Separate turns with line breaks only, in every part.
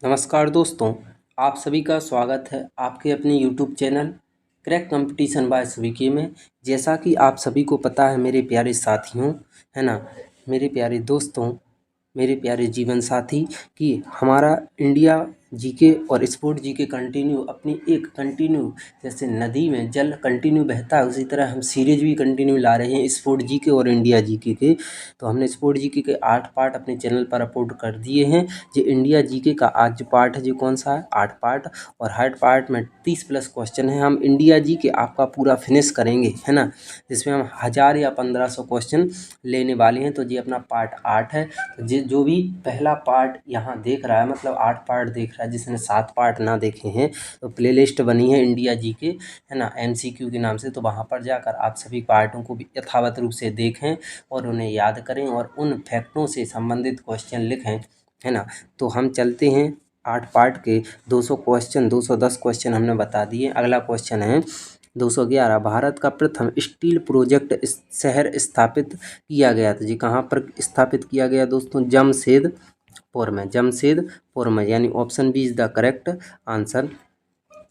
नमस्कार दोस्तों, आप सभी का स्वागत है आपके अपने YouTube channel crack competition by Suviki में। जैसा कि आप सभी को पता है मेरे प्यारे साथियों, है ना, मेरे प्यारे दोस्तों, मेरे प्यारे जीवन साथी, कि हमारा इंडिया जीके और स्पोर्ट जीके कंटिन्यू अपनी एक कंटिन्यू, जैसे नदी में जल कंटिन्यू बहता है उसी तरह हम सीरीज भी कंटिन्यू ला रहे हैं स्पोर्ट जीके और इंडिया जीके के। तो हमने स्पोर्ट जीके के 8 पार्ट अपने चैनल पर अपलोड कर दिए हैं। जो इंडिया जीके का आज जो पार्ट है जो कौन सा है, 8 पार्ट, और हर पार्ट में 30 प्लस क्वेश्चन है। हम इंडिया जीके आपका पूरा फिनिश करेंगे, है ना, जिसमें हम 1000 या 1500 क्वेश्चन लेने वाले हैं। तो ये अपना पार्ट 8 है। तो जो भी पहला पार्ट यहाँ देख रहा है, मतलब 8 पार्ट देख रहा है, जिसने 7 पार्ट ना देखे हैं, तो प्लेलिस्ट बनी है इंडिया जीके, है ना, MCQ के नाम से। तो वहाँ पर जाकर आप सभी पार्टों को भी यथावत रूप से देखें और उन्हें याद करें और उन फैक्टों से संबंधित क्वेश्चन लिखें, है ना। तो हम चलते हैं 8 पार्ट के 200 क्वेश्चन, 210 क्वेश्चन हमने बता दिए। अगला क्वेश्चन है 211। भारत का प्रथम स्टील प्रोजेक्ट शहर स्थापित किया गया था जी कहाँ पर स्थापित किया गया दोस्तों? जमशेदपुर में, जमशेदपुर में, यानी option B is the correct answer.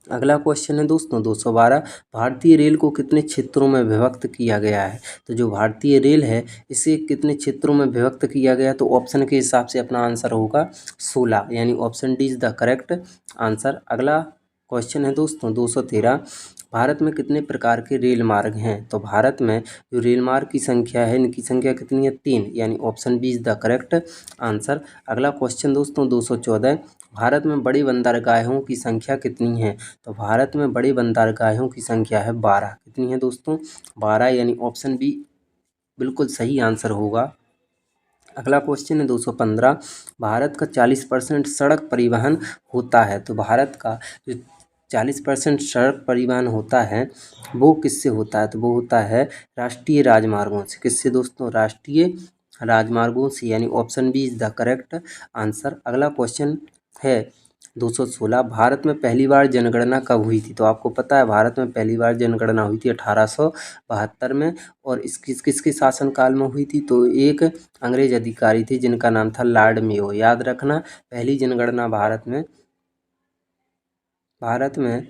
अगला क्वेश्चन है दोस्तों 212। भारतीय रेल को कितने क्षेत्रों में विभक्त किया गया है? तो जो भारतीय रेल है इसे कितने क्षेत्रों में विभक्त किया गया? तो ऑप्शन के हिसाब से अपना आंसर होगा 16, यानी option D is the correct answer. अगला क्वेश्चन है दोस्तों 213। भारत में कितने प्रकार के रेल मार्ग हैं? तो भारत में जो रेल मार्ग की संख्या है, इनकी संख्या कितनी है? 3, यानी option B is the correct answer. अगला क्वेश्चन दोस्तों 214। भारत में बड़ी बंदरगाहों की संख्या कितनी है? तो भारत में बड़ी बंदरगाहों की संख्या है 12। कितनी है दोस्तों? 12, यानी ऑप्शन बी बिल्कुल सही आंसर होगा। अगला क्वेश्चन है 215। भारत का 40% सड़क परिवहन होता है। तो भारत का जो 40% सड़क परिवहन होता है वो किससे होता है? तो वो होता है राष्ट्रीय राजमार्गों से। किससे दोस्तों? राष्ट्रीय राजमार्गों से, यानी option B is the correct answer. अगला क्वेश्चन है 216। भारत में पहली बार जनगणना कब हुई थी? तो आपको पता है भारत में पहली बार जनगणना हुई थी 1872 में। और किसके शासनकाल में हुई थी? तो एक अंग्रेज अधिकारी थे जिनका नाम था लॉर्ड मेयो। याद रखना, पहली जनगणना भारत में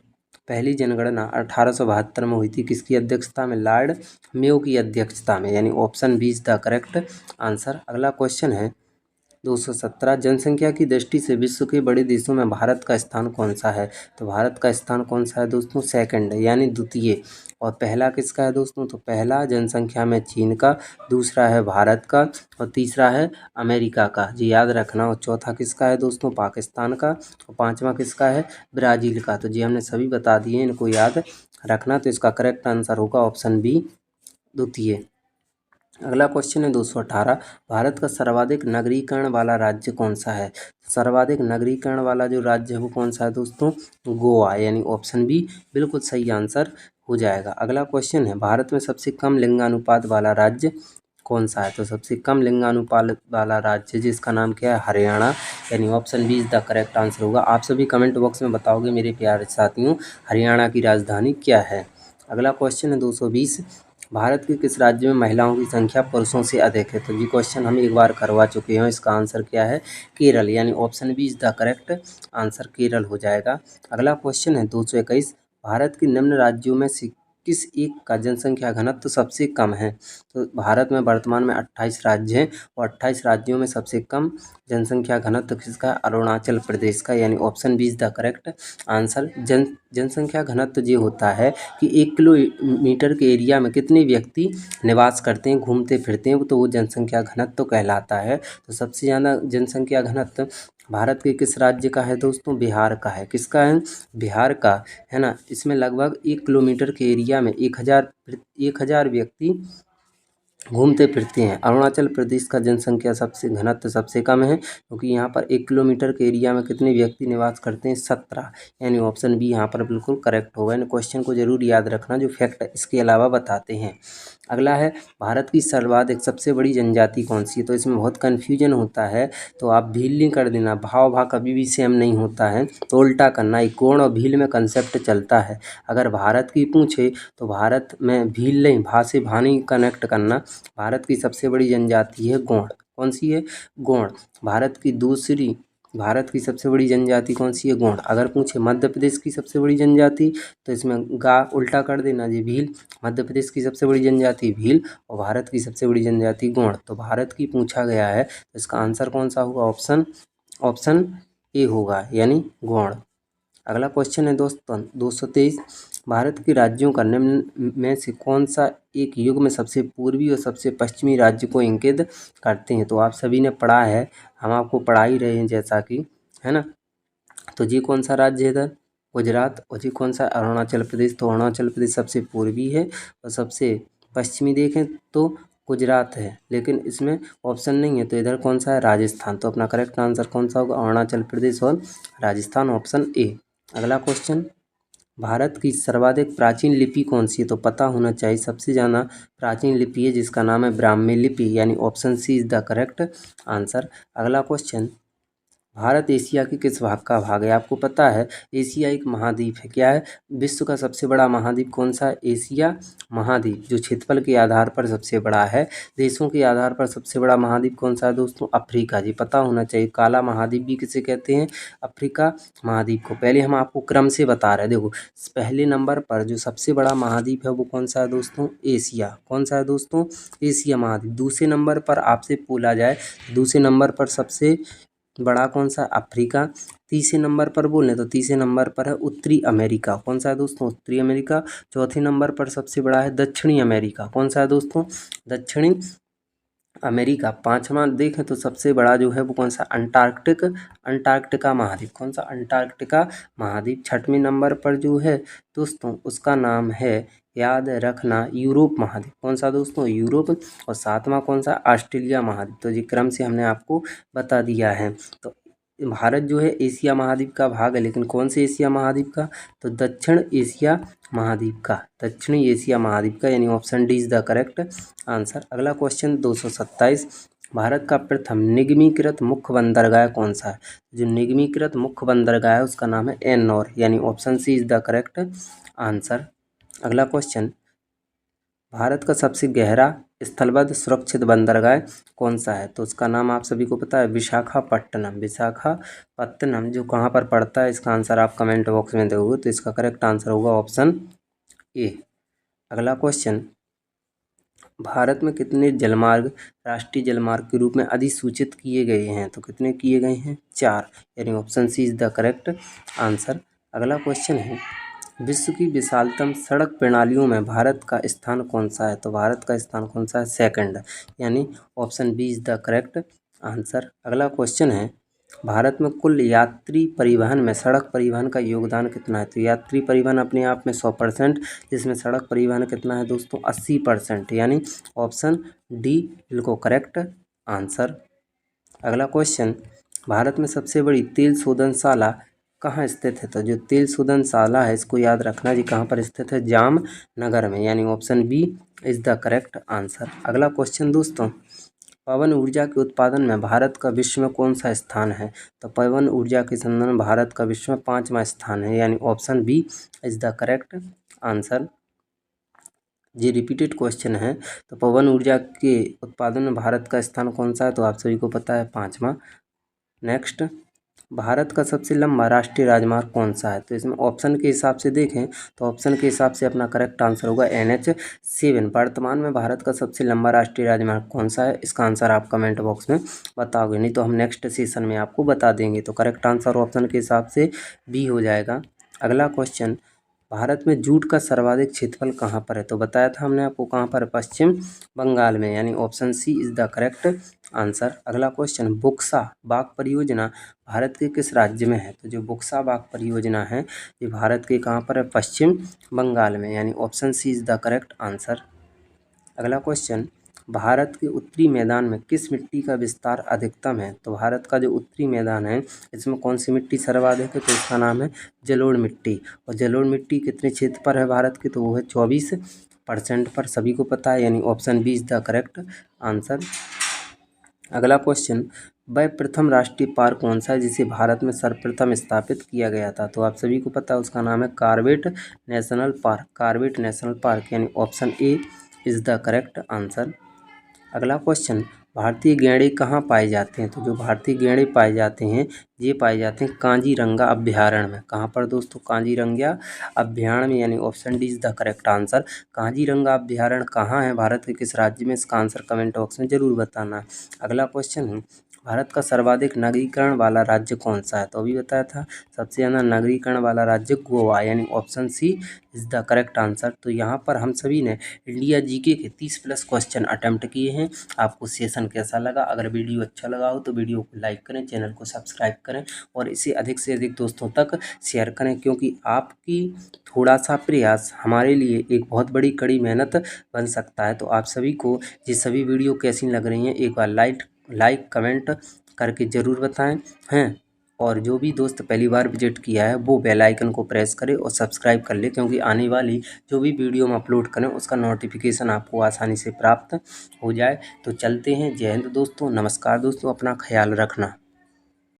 पहली जनगणना 1872 में हुई थी। किसकी अध्यक्षता में? लॉर्ड मेयो की अध्यक्षता में, यानी option B is the correct answer. अगला क्वेश्चन है 217। जनसंख्या की दृष्टि से विश्व के बड़े देशों में भारत का स्थान कौन सा है? तो भारत का स्थान कौन सा है दोस्तों? सेकंड, यानी द्वितीय। और पहला किसका है दोस्तों? तो पहला जनसंख्या में चीन का, दूसरा है भारत का, और तीसरा है अमेरिका का, जी याद रखना। और चौथा किसका है दोस्तों? पाकिस्तान का। और पांचवा किसका है? ब्राज़ील का। तो जी हमने सभी बता दिए, इनको याद रखना। तो इसका करेक्ट आंसर होगा ऑप्शन बी, द्वितीय। अगला क्वेश्चन है 218। भारत का सर्वाधिक नगरीकरण वाला राज्य कौन सा है? सर्वाधिक नगरीकरण वाला जो राज्य है वो कौन सा है दोस्तों? गोवा, यानी ऑप्शन बी बिल्कुल सही आंसर हो जाएगा। अगला क्वेश्चन है भारत में सबसे कम लिंगानुपात वाला राज्य कौन सा है? तो सबसे कम लिंगानुपात वाला राज्य जिसका नाम क्या है? हरियाणा, यानी option B is the correct answer होगा। आप सभी कमेंट बॉक्स में बताओगे मेरे प्यारे साथियों हरियाणा की राजधानी क्या है। अगला क्वेश्चन है 220। भारत के किस राज्य में महिलाओं की संख्या पुरुषों से अधिक है? तो ये क्वेश्चन हम एक बार करवा चुके हैं। इसका आंसर क्या है? केरल, यानी option B is the correct answer, Kerala हो जाएगा। अगला क्वेश्चन है 221। भारत के निम्न राज्यों में से किस एक का जनसंख्या घनत्व सबसे कम है? तो भारत में वर्तमान में 28 राज्य हैं और 28 राज्यों में सबसे कम जनसंख्या घनत्व किसका? अरुणाचल प्रदेश का, यानी option B is the correct answer. जनसंख्या घनत्व ये होता है कि 1 किलोमीटर के एरिया में कितने व्यक्ति निवास करते हैं, घूमते फिरते हैं, तो वो जनसंख्या घनत्व कहलाता है। तो सबसे ज़्यादा जनसंख्या घनत्व भारत के किस राज्य का है दोस्तों? बिहार का है। किसका है? बिहार का, है ना। इसमें लगभग 1 किलोमीटर के एरिया में 1000 व्यक्ति घूमते फिरते हैं। अरुणाचल प्रदेश का जनसंख्या सबसे घनत्व सबसे कम है क्योंकि यहाँ पर 1 किलोमीटर के एरिया में कितने व्यक्ति निवास करते हैं? 17, यानी ऑप्शन बी यहाँ पर बिल्कुल करेक्ट होगा। इन क्वेश्चन को जरूर याद रखना जो फैक्ट इसके अलावा बताते हैं। अगला है भारत की सर्वाधिक सबसे बड़ी जनजाति कौन सी है? तो इसमें बहुत कन्फ्यूजन होता है, तो आप भील नहीं कर देना। भाव कभी भी सेम नहीं होता है, तो उल्टा करना। एक कोण और भील में कंसेप्ट चलता है। अगर भारत की पूछे तो भारत में भील नहीं, भा से भा नहीं कनेक्ट करना। भारत की सबसे बड़ी जनजाति है गोंड। कौन सी है? गोंड। भारत की दूसरी भारत की सबसे बड़ी जनजाति कौन सी है? गोंड। अगर पूछे मध्य प्रदेश की सबसे बड़ी जनजाति, तो इसमें गा उल्टा कर देना जी, भील। मध्य प्रदेश की सबसे बड़ी जनजाति भील और भारत की सबसे बड़ी जनजाति गोंड। तो भारत की पूछा गया है तो इसका आंसर कौन सा होगा? ऑप्शन ए होगा, यानी गोंड। अगला क्वेश्चन है दोस्तों 223, भारत के राज्यों का निम्न में से कौन सा एक युग में सबसे पूर्वी और सबसे पश्चिमी राज्य को इंगित करते हैं? तो आप सभी ने पढ़ा है, हम आपको पढ़ा ही रहे हैं जैसा कि, है ना। तो ये कौन सा राज्य है इधर? गुजरात। और ये कौन सा? अरुणाचल प्रदेश। तो अरुणाचल प्रदेश सबसे पूर्वी है और सबसे पश्चिमी देखें तो गुजरात है, लेकिन इसमें ऑप्शन नहीं है, तो इधर कौन सा है? राजस्थान। तो अपना करेक्ट आंसर कौन सा होगा? अरुणाचल प्रदेश और राजस्थान, ऑप्शन ए। अगला क्वेश्चन, भारत की सर्वाधिक प्राचीन लिपि कौन सी है? तो पता होना चाहिए, सबसे ज़्यादा प्राचीन लिपि है जिसका नाम है ब्राह्मी लिपि, यानी option C is the correct answer. अगला क्वेश्चन, भारत एशिया के किस भाग का भाग है? आपको पता है एशिया एक महाद्वीप है। क्या है? विश्व का सबसे बड़ा महाद्वीप कौन सा है? एशिया महाद्वीप, जो क्षेत्रफल के आधार पर सबसे बड़ा है। देशों के आधार पर सबसे बड़ा महाद्वीप कौन सा है दोस्तों? अफ्रीका। जी पता होना चाहिए। काला महाद्वीप भी किसे कहते हैं? अफ्रीका महाद्वीप को। पहले हम आपको क्रम से बता रहे हैं, देखो पहले नंबर पर जो सबसे बड़ा महाद्वीप है वो कौन सा है दोस्तों? एशिया। कौन सा है दोस्तों? एशिया महाद्वीप। दूसरे नंबर पर आपसे बोला जाए, दूसरे नंबर पर सबसे बड़ा कौन सा? अफ्रीका। तीसरे नंबर पर बोलें तो तीसरे नंबर पर है उत्तरी अमेरिका। कौन सा है दोस्तों? उत्तरी अमेरिका। चौथे नंबर पर सबसे बड़ा है दक्षिणी अमेरिका। कौन सा है दोस्तों? दक्षिणी अमेरिका। पांचवा देखें तो सबसे बड़ा जो है वो कौन सा? अंटार्कटिका महाद्वीप। कौन सा? अंटार्कटिका महाद्वीप। छठवें नंबर पर जो है दोस्तों उसका नाम है, याद रखना, यूरोप महाद्वीप। कौन सा दोस्तों? यूरोप। और सातवां कौन सा? ऑस्ट्रेलिया महाद्वीप। तो ये क्रम से हमने आपको बता दिया है। तो भारत जो है एशिया महाद्वीप का भाग है, लेकिन कौन से एशिया महाद्वीप का? तो दक्षिण एशिया महाद्वीप का, दक्षिणी एशिया महाद्वीप का, यानी option D is the correct answer. अगला क्वेश्चन 227, भारत का प्रथम निगमीकृत मुख्य बंदरगाह कौन सा है? जो निगमीकृत मुख्य बंदरगाह है उसका नाम है एन्नौर, यानी option C is the correct answer. अगला क्वेश्चन, भारत का सबसे गहरा स्थलबद्ध सुरक्षित बंदरगाह कौन सा है? तो उसका नाम आप सभी को पता है, विशाखापट्टनम। विशाखापट्टनम जो कहाँ पर पड़ता है, इसका आंसर आप कमेंट बॉक्स में दोगे तो इसका करेक्ट आंसर होगा ऑप्शन ए। अगला क्वेश्चन, भारत में कितने जलमार्ग राष्ट्रीय जलमार्ग के रूप में अधिसूचित किए गए हैं? तो कितने किए गए हैं? 4, यानी option C is the correct answer. अगला क्वेश्चन है, विश्व की विशालतम सड़क प्रणालियों में भारत का स्थान कौन सा है? तो भारत का स्थान कौन सा है? सेकंड, यानी option B is the correct answer. अगला क्वेश्चन है, भारत में कुल यात्री परिवहन में सड़क परिवहन का योगदान कितना है? तो यात्री परिवहन अपने आप में 100%, जिसमें सड़क परिवहन कितना है दोस्तों? 80%, यानी ऑप्शन डी बिल्कुल करेक्ट आंसर। अगला क्वेश्चन, भारत में सबसे बड़ी तेल शोधनशाला कहाँ स्थित है? तो जो तेल शोधनशाला है इसको याद रखना जी, कहाँ पर स्थित है? जामनगर में, यानी option B is the correct answer. अगला क्वेश्चन दोस्तों, पवन ऊर्जा के उत्पादन में भारत का विश्व में कौन सा स्थान है? तो पवन ऊर्जा के संदर्भ में भारत का विश्व में 5वां स्थान है, यानी option B is the correct answer. ये रिपीटेड क्वेश्चन है, तो पवन ऊर्जा के उत्पादन में भारत का स्थान कौन सा है? तो आप सभी को पता है 5वां। नेक्स्ट, भारत का सबसे लंबा राष्ट्रीय राजमार्ग कौन सा है? तो इसमें ऑप्शन के हिसाब से देखें तो ऑप्शन के हिसाब से अपना करेक्ट आंसर होगा NH7। वर्तमान में भारत का सबसे लंबा राष्ट्रीय राजमार्ग कौन सा है? इसका आंसर आप कमेंट बॉक्स में बताओगे, नहीं तो हम नेक्स्ट सेशन में आपको बता देंगे। तो करेक्ट आंसर ऑप्शन के हिसाब से बी हो जाएगा। अगला क्वेश्चन, भारत में जूट का सर्वाधिक क्षेत्रफल कहाँ पर है? तो बताया था हमने आपको, कहाँ पर? पश्चिम बंगाल में, यानी option C is the correct answer. अगला क्वेश्चन, बुक्सा बाग परियोजना भारत के किस राज्य में है? तो जो बुक्सा बाग परियोजना है ये भारत के कहाँ पर है? पश्चिम बंगाल में, यानी option C is the correct answer. अगला क्वेश्चन, भारत के उत्तरी मैदान में किस मिट्टी का विस्तार अधिकतम है? तो भारत का जो उत्तरी मैदान है इसमें कौन सी मिट्टी सर्वाधिक है? तो इसका नाम है जलोढ़ मिट्टी। और जलोढ़ मिट्टी कितने क्षेत्र पर है भारत के? तो वो है 24% पर, सभी को पता है, यानी option B is the correct answer. अगला क्वेश्चन, वह प्रथम राष्ट्रीय पार्क कौन सा है जिसे भारत में सर्वप्रथम स्थापित किया गया था? तो आप सभी को पता है उसका नाम है Corbett National Park. Corbett National Park, यानी option A is the correct answer. अगला क्वेश्चन, भारतीय गैंडे कहाँ पाए जाते हैं? तो जो भारतीय गैंडे पाए जाते हैं ये पाए जाते हैं कांजीरंगा अभ्यारण्य में। कहाँ पर दोस्तों? कांजीरंगा अभ्यारण्य में, यानी option D is the correct answer. Kaziranga अभ्यारण्य कहाँ है, भारत के किस राज्य में? इसका आंसर कमेंट बॉक्स में जरूर बताना है। अगला क्वेश्चन है, भारत का सर्वाधिक नगरीकरण वाला राज्य कौन सा है? तो अभी बताया था सबसे ज़्यादा नगरीकरण वाला राज्य गोवा, यानी option C is the correct answer. तो यहाँ पर हम सभी ने इंडिया जीके के 30+ क्वेश्चन अटेम्प्ट किए हैं। आपको सेशन कैसा लगा? अगर वीडियो अच्छा लगा हो तो वीडियो को लाइक करें, चैनल को सब्सक्राइब करें और इसे अधिक से अधिक दोस्तों तक शेयर करें, क्योंकि आपकी थोड़ा सा प्रयास हमारे लिए एक बहुत बड़ी कड़ी मेहनत बन सकता है। तो आप सभी को ये सभी वीडियो कैसी लग रही हैं एक बार लाइक कमेंट करके ज़रूर बताएं हैं। और जो भी दोस्त पहली बार विजिट किया है वो बेल आइकन को प्रेस करे और सब्सक्राइब कर ले, क्योंकि आने वाली जो भी वीडियो हम अपलोड करें उसका नोटिफिकेशन आपको आसानी से प्राप्त हो जाए। तो चलते हैं। जय हिंद दोस्तों, नमस्कार दोस्तों, अपना ख्याल रखना।